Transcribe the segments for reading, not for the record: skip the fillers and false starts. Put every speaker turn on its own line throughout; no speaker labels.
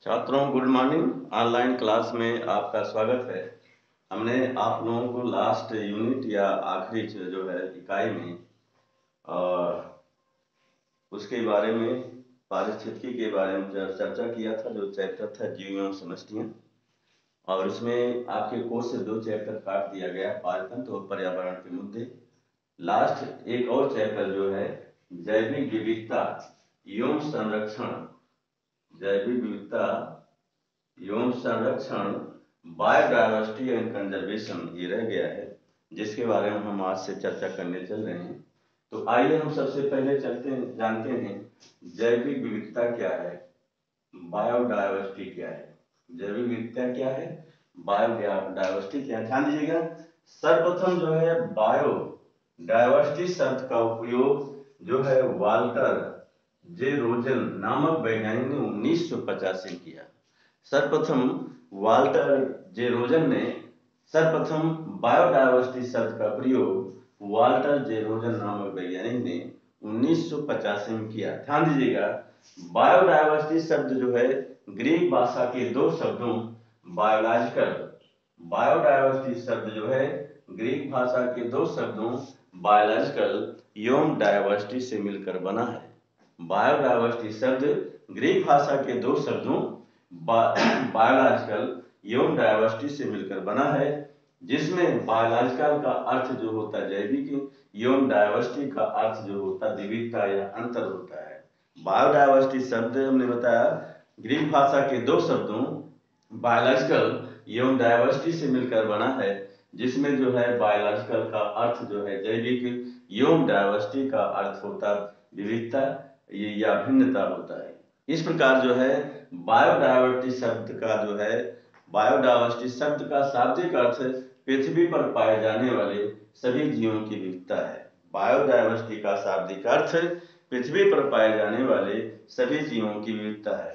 छात्रों good morning. Online class में आपका स्वागत है। हमने आप लोगों को लास्ट यूनिट या आखिरी जो है इकाई में और उसके बारे में पारिस्थितिकी के बारे में चर्चा किया था। जो चैप्टर था जीव एवं समष्टियाँ, और उसमें आपके कोर्स से 2 चैप्टर काट दिया गया, पारतंत्र और पर्यावरण के मुद्दे। लास्ट एक और चैप्टर जो है जैविक विविधता एवं संरक्षण, जैविक विविधता एवं संरक्षण, बायोडायवर्सिटी एंड कंजर्वेशन, ये रह गया है, जिसके बारे में हम आज से चर्चा करने चल रहे हैं। तो आइए हम सबसे पहले जानते हैं जैविक विविधता क्या है, बायोडायवर्सिटी क्या है। जैविक विविधता क्या है, बायोडायवर्सिटी क्या है, ध्यान दीजिएगा। सर्वप्रथम जो है बायोडायवर्सिटी शब्द का उपयोग जो है वाल्टर जे रोजन नामक वैज्ञानिक ने 1985 किया। सर्वप्रथम वाल्टर जे रोजन ने सर्वप्रथम बायोडायवर्सिटी शब्द का प्रयोग वाल्टर जे रोजन नामक वैज्ञानिक ने 1985 में किया। ध्यान दीजिएगा, बायोडायवर्सिटी शब्द जो है ग्रीक भाषा के 2 शब्दों बायोलॉजिकल, बायोडायवर्सिटी शब्द जो है ग्रीक भाषा के 2 शब्दों बायोलॉजिकल एवं डायवर्सिटी से मिलकर बना है। बायोडायवर्सिटी शब्द ग्रीक भाषा के 2 शब्दों बायोलॉजिकल एवं डायवर्सिटी से मिलकर बना है, जिसमें बायोलॉजिकल का अर्थ जो होता है जैविक एवं डायवर्सिटी का अर्थ जो होता है विविधता या अंतर होता है। बायोडायवर्सिटी शब्द हमने बताया ग्रीक भाषा के 2 शब्दों बायोलॉजिकल एवं डायवर्सिटी से मिलकर बना है, जिसमें जो है बायोलॉजिकल का अर्थ जो है जैविक एवं डायवर्सिटी का अर्थ होता विविधता या भिन्नता होता है। इस प्रकार जो है बायोडायवर्सिटी शब्द का शाब्दिक अर्थ पृथ्वी पर पाए जाने वाले सभी जीवों की विविधता है। बायोडायवर्सिटी का शाब्दिक अर्थ पृथ्वी पर पाए जाने वाले सभी जीवों की विविधता है।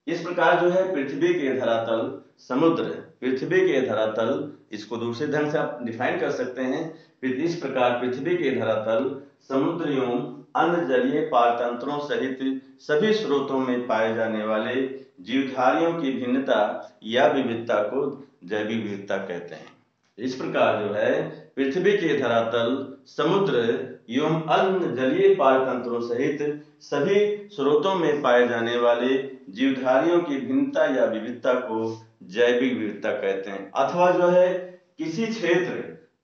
इस प्रकार जो है पृथ्वी के धरातल, समुद्र, पृथ्वी के धरातल, इसको दूसरे ढंग से आप डिफाइन कर सकते हैं। इस प्रकार पृथ्वी के धरातल, समुद्र एवं अन्य जलीय पारतंत्रों सहित सभी स्रोतों में पाए जाने वाले जीवधारियों की भिन्नता या विविधता को जैविक विविधता कहते हैं। इस प्रकार जो है पृथ्वी के धरातल, समुद्र एवं अन्य जलीय पारतंत्रों सहित सभी स्रोतों में पाए जाने वाले जीवधारियों की भिन्नता या विविधता को जैविक विविधता कहते हैं। अथवा जो है किसी क्षेत्र,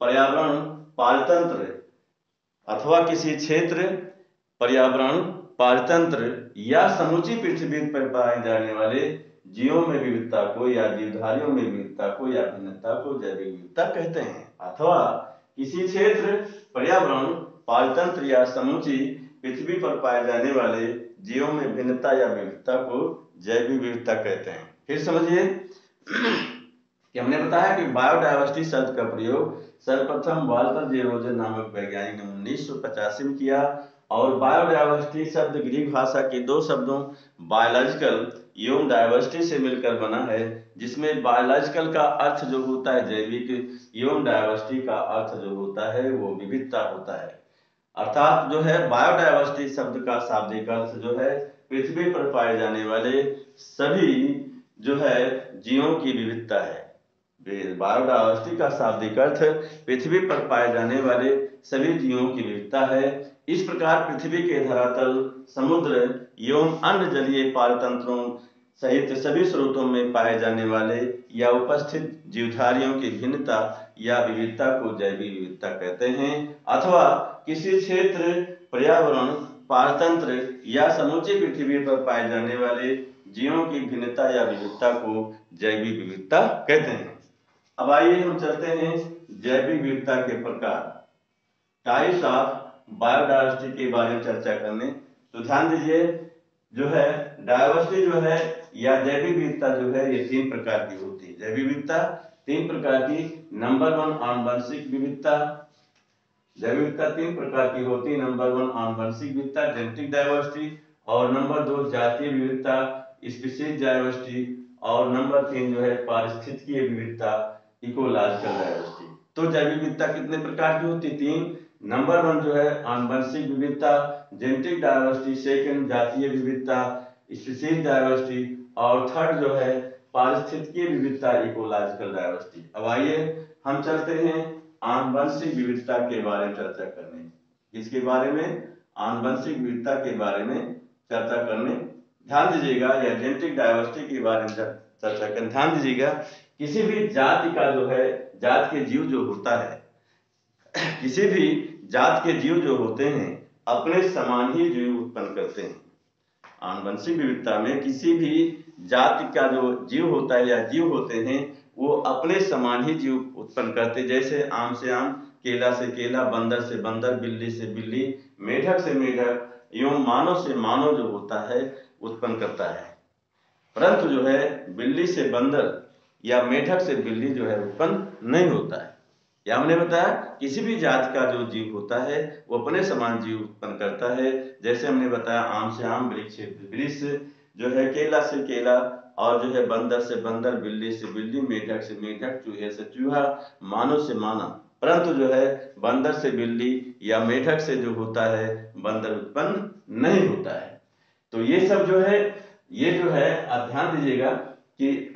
पर्यावरण, पारतंत्र अथवा किसी क्षेत्र, पर्यावरण, पारतंत्र या समूची पृथ्वी पर पाए जाने वाले जीवों में विविधता को या जीवधारियों में विविधता को या भिन्नता को जैविक विविधता कहते हैं। अथवा किसी क्षेत्र, पर्यावरण, पारतंत्र या समूची पृथ्वी पर पाए जाने वाले जीवों में भिन्नता या विविधता को जैविक विविधता कहते हैं। फिर समझिए कि हमने बताया कि बायोडायवर्सिटी शब्द का प्रयोग सर्वप्रथम वाल्टर जे रोजन नामक वैज्ञानिक ने 1985 में किया, और बायोडायवर्सिटी शब्द ग्रीक भाषा के 2 शब्दों बायोलॉजिकल एवं डायवर्सिटी से मिलकर बना है, जिसमें बायोलॉजिकल का अर्थ जो होता है जैविक एवं डायवर्सिटी का अर्थ जो होता है वो विविधता होता है। अर्थात जो है बायोडायवर्सिटी शब्द का शाब्दिक अर्थ जो है पृथ्वी पर पाए जाने वाले सभी जो है जीवों की विविधता है। बायोडायवर्सिटी का शाब्दिक अर्थ पृथ्वी पर पाए जाने वाले सभी जीवों की विविधता है। इस प्रकार पृथ्वी के धरातल, समुद्र एवं अन्य जलीय पारतंत्रों सहित सभी स्रोतों में पाए जाने वाले या उपस्थित जीवधारियों की भिन्नता या विविधता को जैविक विविधता कहते हैं। अथवा किसी क्षेत्र, पर्यावरण, पारतंत्र या समूची पृथ्वी पर पाए जाने वाले जीवों की भिन्नता या विविधता को जैविक विविधता कहते हैं। अब आइए हम चलते हैं जैविक विविधता के प्रकार, टाइप्स ऑफ बायोडायवर्सिटी के बारे में चर्चा करने। तो ध्यान दीजिए, जो है डायवर्सिटी जो है या जैविक विविधता जो है ये 3 प्रकार की होती है। जैविक विविधता 3 प्रकार की। नंबर 1 आनुवंशिक विविधता, जैविक विविधता 3 प्रकार की होती है। नंबर 1 आनुवंशिक विविधता जेनेटिक डायवर्सिटी, और नंबर 2 जातीय विविधता स्पीशीज डायवर्सिटी, और नंबर 3 जो है पारिस्थितिकीय विविधता इकोलॉजिकल डायवर्सिटी। तो जैविक विविधता कितने प्रकार की होती है? 3। नंबर 1 जो है आनुवंशिक विविधता जेनेटिक डायवर्सिटी, सेकंड जातीय विविधता स्पीशीज डायवर्सिटी, और थर्ड जो है पारिस्थितिकीय विविधता, इकोलॉजिकल डायवर्सिटी। अब आइए हम चलते हैं आनुवंशिक विविधता के बारे में चर्चा करने। किसके बारे में? आनुवंशिक विविधता के बारे में चर्चा करने। ध्यान दीजिएगा, या जेनेटिक डायवर्सिटी के बारे में चर्चा करने। ध्यान दीजिएगा, किसी भी जाति का जो है, जात के जीव जो होता है, किसी भी जात के जीव जो होते हैं अपने समान ही जीव उत्पन्न करते हैं। आनुवंशिक विविधता में किसी भी जाति का जो जीव होता है या जीव होते हैं वो अपने समान ही जीव उत्पन्न करते, जैसे आम से आम, केला से केला, बंदर से बंदर, बिल्ली से बिल्ली, मेढक से मेढक, एवं मानव से मानव जो होता है उत्पन्न करता है। परंतु जो है बिल्ली से बंदर या मेढक से बिल्ली जो है उत्पन्न नहीं होता है। या हमने बताया किसी भी जात का जो जीव होता है वो अपने समान जीव उत्पन्न करता है। जैसे हमने बताया आम से आम, वृक्ष से वृक्ष, जो है केला से केला, और जो है बंदर से बंदर, बिल्ली से बिल्ली, मेढक से मेढक, चूहे से चूहा, मानव से मानव। परंतु जो है बंदर से बिल्ली या मेढक से जो होता है बंदर उत्पन्न नहीं होता है। तो ये सब जो है, ये जो है आप ध्यान दीजिएगा कि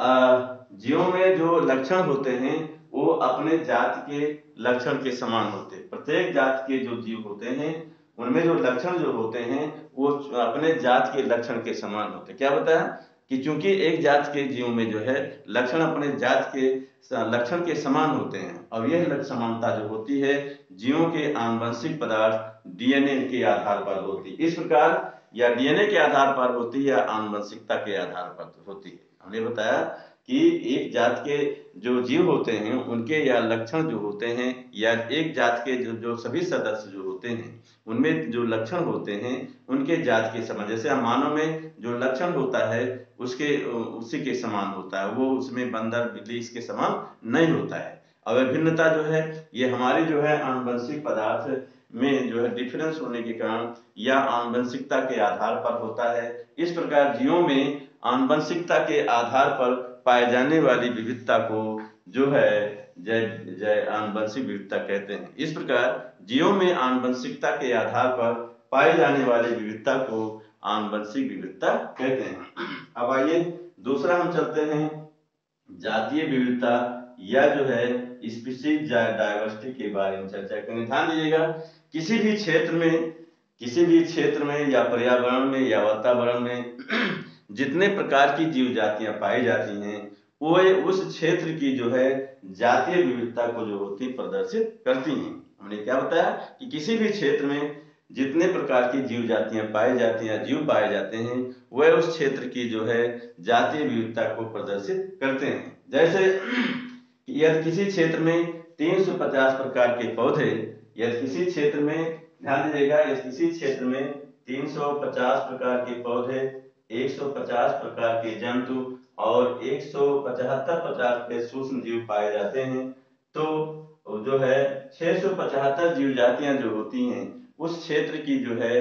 जीवों में जो लक्षण होते हैं वो अपने जात के लक्षण के समान होते हैं। प्रत्येक जात के जो जीव होते हैं उनमें जो लक्षण जो होते हैं वो अपने जात के लक्षण के समान होते हैं। क्या बताया कि चूंकि एक जात के जीव में जो है लक्षण अपने जात के लक्षण के समान होते हैं, और यह समानता जो होती है जीवों के आनुवंशिक पदार्थ डीएनए के आधार पर होती है। इस प्रकार या डीएनए के आधार पर होती है या आनुवंशिकता के आधार पर होती है। हमने बताया कि एक जात के जो जीव होते हैं उनके या लक्षण जो होते हैं, या एक जात के जो सभी सदस्य जो होते हैं उनमें जो लक्षण होते हैं उनके जात के समान, जैसे मानव में जो लक्षण होता है उसके उसी के समान होता है, वो उसमें बंदर बिल्ली इसके समान नहीं होता है। अब भिन्नता जो है ये हमारी जो है आनुवंशिक पदार्थ में जो है डिफरेंस होने के कारण या आनुवंशिकता के आधार पर होता है। इस प्रकार जीवों में आनुवंशिकता के आधार पर पाए जाने वाली विविधता को जो है जय आनुवंशिक विविधता कहते हैं। इस प्रकार जीवों में आनुवंशिकता के आधार पर पाई जाने वाली विविधता को आनुवंशिक विविधता कहते हैं। अब आइए दूसरा हम चलते हैं जातीय विविधता या जो है स्पीशीज डायवर्सिटी के बारे में चर्चा करें। ध्यान दीजिएगा, किसी भी क्षेत्र में या पर्यावरण में या वातावरण में जितने प्रकार की जीव जातियां पाई जाती हैं वो उस क्षेत्र की जो है जातीय विविधता को जो होती प्रदर्शित करती हैं। हमने क्या बताया कि किसी भी क्षेत्र में जितने प्रकार की जीव जातियां पाई जाती हैं, जीव पाए जाते हैं, वह उस क्षेत्र की जो है जातीय विविधता को प्रदर्शित करते हैं। जैसे यदि किसी क्षेत्र में 350 प्रकार के पौधे, यदि किसी क्षेत्र में, ध्यान दीजिएगा, यदि किसी क्षेत्र में 350 प्रकार के पौधे, 150 प्रकार के जंतु और 175 प्रकार के सूक्ष्म जीव पाए जाते हैं, तो जो है 675 जीव जातियां जो होती हैं उस क्षेत्र की जो है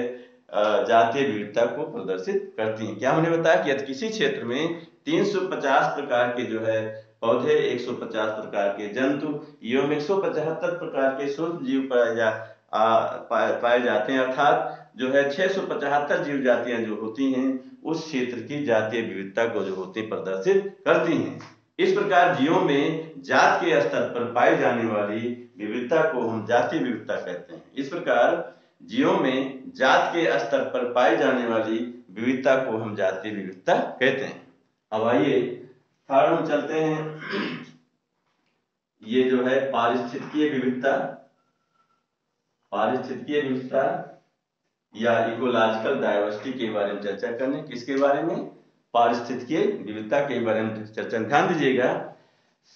जातीय विविधता को प्रदर्शित करती हैं। क्या हमने बताया कि यदि किसी क्षेत्र में 350 प्रकार के जो है पौधे, 150 प्रकार के जंतु एवं 175 प्रकार के सूक्ष्म जीव पाए जाते हैं, अर्थात जो है 675 जीव जातियां जो होती हैं उस क्षेत्र की जातीय विविधता को जो होती प्रदर्शित करती हैं। इस प्रकार जीवों में जात के स्तर पर पाई जाने वाली विविधता को हम जातीय विविधता कहते हैं। इस प्रकार जीवों में जात के स्तर पर पाई जाने वाली विविधता को हम जातीय विविधता कहते हैं। अब आइए थर्ड हम चलते हैं, ये जो है पारिस्थितिकीय विविधता या इकोलॉजिकल डायवर्सिटी के बारे में चर्चा करने। किसके बारे में? पारिस्थितिकीय विविधता के बारे में चर्चा। ध्यान दीजिएगा,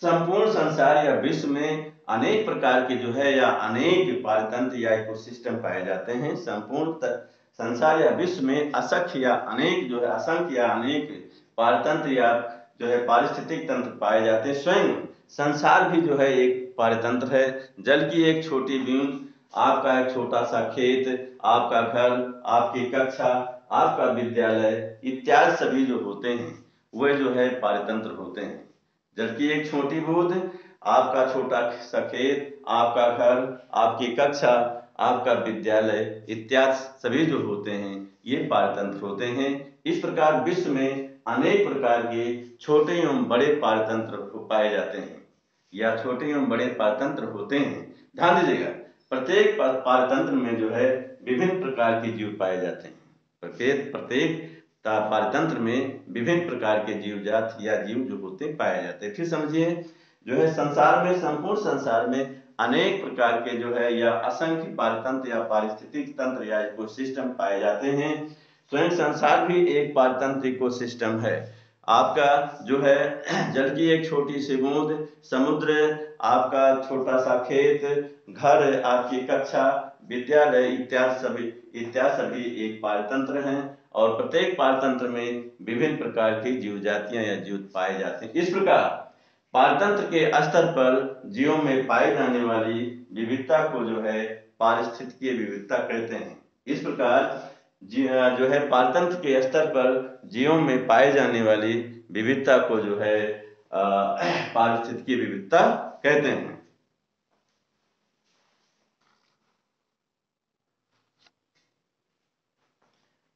संपूर्ण संसार या विश्व में अनेक प्रकार के जो है या अनेक पारतंत्र या इकोसिस्टम पाए जाते हैं। संपूर्ण संसार या विश्व में असंख्य या अनेक पारतंत्र या जो है पारिस्थितिक तंत्र पाए जाते हैं। स्वयं संसार भी जो है एक पारतंत्र है। जल की एक छोटी बूंद, आपका एक छोटा सा खेत, आपका घर, आपकी कक्षा, आपका विद्यालय इत्यादि सभी जो होते हैं वे जो है पारतंत्र होते हैं। जल की एक छोटी बूंद, आपका छोटा सा खेत, आपका घर, आपकी कक्षा, आपका विद्यालय इत्यादि सभी जो होते हैं ये पारतंत्र होते हैं। इस प्रकार विश्व में अनेक प्रकार के छोटे एवं बड़े पारतंत्र पाए जाते हैं या छोटे एवं बड़े पारतंत्र होते हैं। ध्यान दीजिएगा, प्रत्येक पारतंत्र में जो है विभिन्न प्रकार के जीव पाए जाते हैं। प्रत्येक पारतंत्र में विभिन्न प्रकार के जीव जात या जीव जो होते पाए जाते हैं। फिर समझिए, जो है संसार में, संपूर्ण संसार में अनेक प्रकार के जो है या असंख्य पारतंत्र या पारिस्थितिक तंत्र या इकोसिस्टम पाए जाते हैं। स्वयं संसार भी एक पारतंत्र इकोसिस्टम है। आपका जो है जल की एक छोटी सी बूंद, समुद्र, आपका छोटा सा खेत, घर, आपकी कक्षा, विद्यालय इत्यादि सभी एक पारतंत्र हैं और प्रत्येक पारतंत्र में विभिन्न प्रकार की जीव जातियां या जीव पाए जाते हैं। इस प्रकार पारतंत्र के स्तर पर जीवों में पाई जाने वाली विविधता को जो है पारिस्थितिकीय विविधता कहते हैं। इस प्रकार जो है पारतंत्र के स्तर पर जीवों में पाए जाने वाली विविधता को जो है पारिस्थितिकीय विविधता कहते हैं।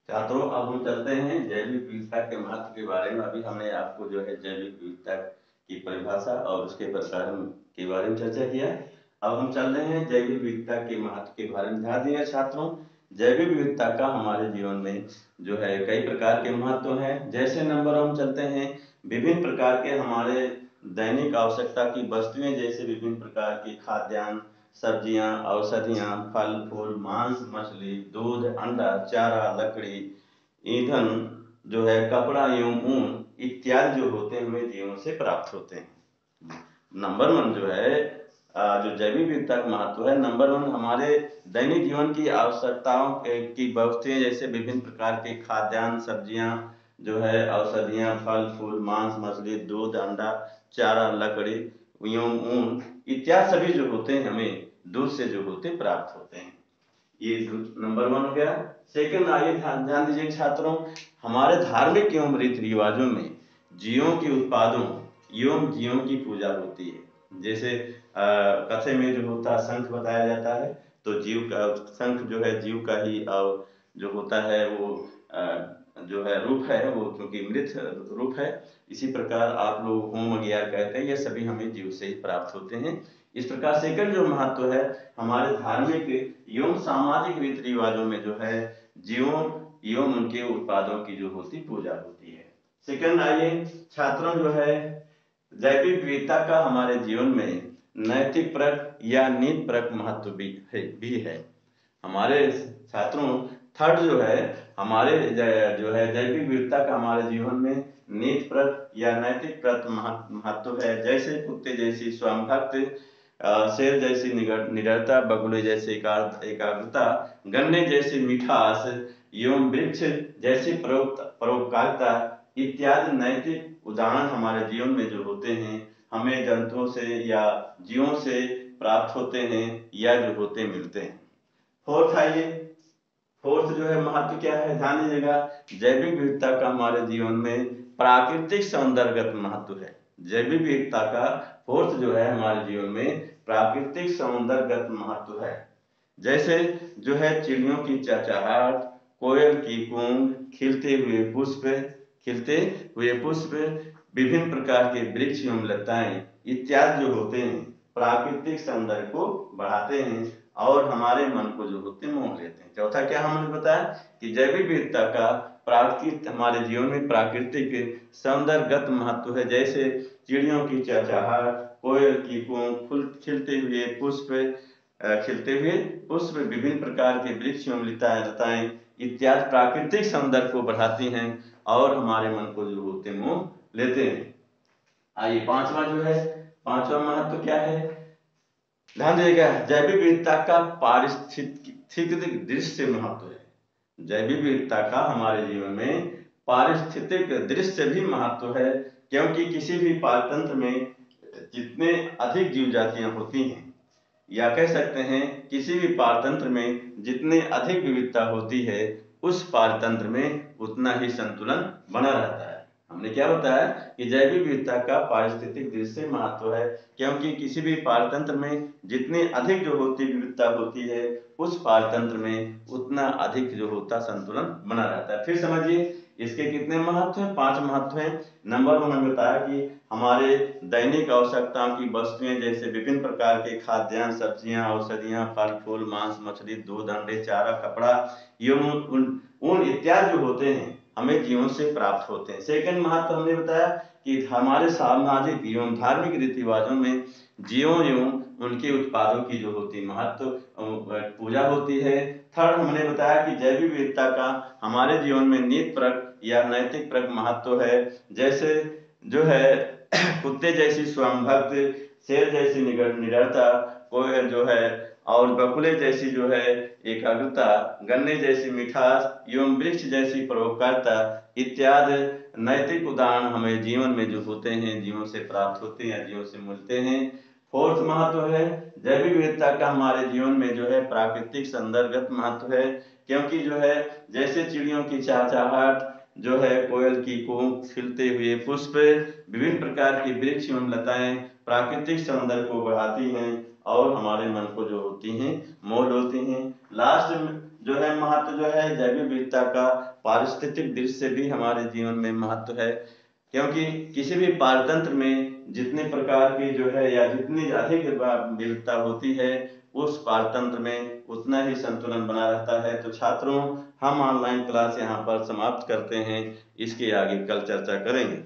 छात्रों, अब हम चलते हैं जैविक विविधता के महत्व के बारे में। अभी हमने आपको जो है जैविक विविधता की परिभाषा और उसके प्रकार के बारे में चर्चा किया। अब हम चल रहे हैं जैविक विविधता के महत्व के बारे में। ध्यान दिए छात्रों, जैविक विविधता का हमारे जीवन में जो है कई प्रकार के महत्व हैं। जैसे नंबर हम चलते हैं, विभिन्न प्रकार के हमारे दैनिक आवश्यकता की वस्तुएं, जैसे विभिन्न प्रकार की खाद्यान्न, सब्जियां, औषधियां, फल फूल, मांस, मछली, दूध, अंडा, चारा, लकड़ी, ईंधन, जो है कपड़ा एवं ऊन इत्यादि जो होते हैं हमें जीवों से प्राप्त होते हैं। नंबर 1 जो है जो जैविक विविधता का महत्व है, नंबर 1 हमारे दैनिक जीवन की आवश्यकताओं की वस्तुएं, जैसे विभिन्न प्रकार के खाद्यान्न, सब्जियां, जो है औषधियां, फल फूल, मांस, मछली, दूध, अंडा, चारा, लकड़ी एवं ऊन इत्यादि सभी जो होते हैं हमें दूध से जो होते प्राप्त होते हैं। ये नंबर 1 हो गया। सेकंड, आइए ध्यान दीजिए छात्रों, हमारे धार्मिक एवं रीति रिवाजों में जीवों के उत्पादों एवं जीवों की पूजा होती है। जैसे कथे में जो होता है शंख बताया जाता है, तो जीव का शंख जो है जीव का ही जो होता है वो जो है रूप है, वो क्योंकि मृत रूप है। इसी प्रकार आप लोग होम अज्ञान कहते हैं, ये सभी हमें जीव से ही प्राप्त होते हैं। इस प्रकार सेकंड जो महत्व है, हमारे धार्मिक एवं सामाजिक रीति रिवाजों में जो है जीवों एवं उनके उत्पादों की जो होती पूजा होती है। सेकंड, आइए छात्रों, जो है जैविक विविधता का हमारे जीवन में नैतिक परक या नीति परक महत्व भी है। हमारे छात्रों, थर्ड जो है हमारे जो है जैविक विविधता का हमारे जीवन में नीति परक या नैतिक परक महत्व है। जैसे कुत्ते जैसी स्वयंभक्त, शेर जैसी निडरता, बगुले जैसे एकाग्रता, गन्ने जैसी मिठास एवं वृक्ष जैसी परोपकारिता इत्यादि नैतिक उदाहरण हमारे जीवन में जो होते हैं हमें जंतुओं से या जीवों से प्राप्त होते हैं या जो होते मिलते हैं। फोर्थ, आइए फोर्थ जो है महत्व क्या है, ध्यान दीजिएगा, जैविक विविधता का हमारे जीवन में प्राकृतिक सौंदर्यगत महत्व है। जैविक विविधता का फोर्थ जो है हमारे जीवन में प्राकृतिक सौंदर्यगत महत्व है। जैसे जो है चिड़ियों की चहचहाट, कोयल की कूंग, खिलते हुए पुष्प, विभिन्न प्रकार के वृक्ष एवं लताएं इत्यादि जो होते हैं प्राकृतिक सौंदर्य को बढ़ाते हैं और हमारे मन को जो होते हैं मोह लेते हैं। चौथा क्या हमने बताया कि जैविक विविधता का प्राकृतिक हमारे जीवन में प्राकृतिक सौंदर्यगत महत्व है। जैसे चिड़ियों की चहचहाट, कोयल की कूंग, खिलते हुए पुष्प, विभिन्न प्रकार के वृक्ष एवं लताएं इत्यादि प्राकृतिक सौंदर्य को बढ़ाती हैं और हमारे मन को जो होते मोह लेते हैं। आइए पांचवा जो है, पांचवा महत्व क्या है, ध्यान दीजिएगा, जैविक विविधता का पारिस्थितिक दृश्य महत्व है। जैविक विविधता का हमारे जीवन में पारिस्थितिक दृश्य भी महत्व है, क्योंकि किसी भी पारतंत्र में जितने अधिक जीव जातियां होती हैं, या कह सकते हैं किसी भी पारतंत्र में जितने अधिक विविधता होती है उस पारतंत्र में उतना ही संतुलन बना रहता है। हमने क्या बताया कि जैविक विविधता का पारिस्थितिक दृष्टि से महत्व है, क्योंकि किसी भी पारतंत्र में जितनी अधिक जो होती विविधता होती है, उस पारतंत्र में उतना अधिक जो होता संतुलन बना रहता है। फिर समझिए इसके कितने महत्व हैं, 5 महत्व हैं। नंबर 1 हमने बताया कि हमारे दैनिक आवश्यकताओं की वस्तुएं जैसे विभिन्न प्रकार के खाद्यान्न, सब्जियां, औषधियां, फल फूल, मांस मछली, दूध, अंडे, चारा, कपड़ा, एवं ऊन इत्यादि जो होते हैं हमें जीवन से प्राप्त होते हैं। सेकंड महत्व हमने बताया कि हमारे सामाजिक एवं धार्मिक रीति रिवाजों में जीवों एवं उनके उत्पादों की जो होती महत्व पूजा होती है। थर्ड हमने बताया कि जैविक विविधता का हमारे जीवन में नीतिपरक या नैतिकपरक महत्व है। जैसे जो है कुत्ते जैसी स्वयं भक्त, शेर जैसी निडरता, कोई जो है और बकुले जैसी जो है एकाग्रता, गन्ने जैसी मिठास एवं वृक्ष जैसी परोपकारिता इत्यादि नैतिक उदाहरण हमें जीवन में जो होते हैं, जीवन से प्राप्त होते हैं या जीवन से मिलते हैं। फोर्थ महत्व है जैविक विविधता का हमारे जीवन में जो है प्राकृतिक सौंदर्यगत महत्व है, क्योंकि जो है जैसे चिड़ियों की चहचहाहट, जो है कोयल की कूक, खिलते हुए पुष्प, विभिन्न प्रकार की वृक्ष एवं लताएं प्राकृतिक सौंदर्य को बढ़ाती हैं और हमारे मन को जो होती हैं मोह डोलती हैं। लास्ट में जो है महत्व जो है जैविक विविधता का पारिस्थितिक दृश्य से भी हमारे जीवन में महत्व है, क्योंकि किसी भी पारतंत्र में जितने प्रकार की जो है या जितनी अधिक विविधता होती है, उस पारतंत्र में उतना ही संतुलन बना रहता है। तो छात्रों, हम ऑनलाइन क्लास यहाँ पर समाप्त करते हैं, इसके आगे कल चर्चा करेंगे।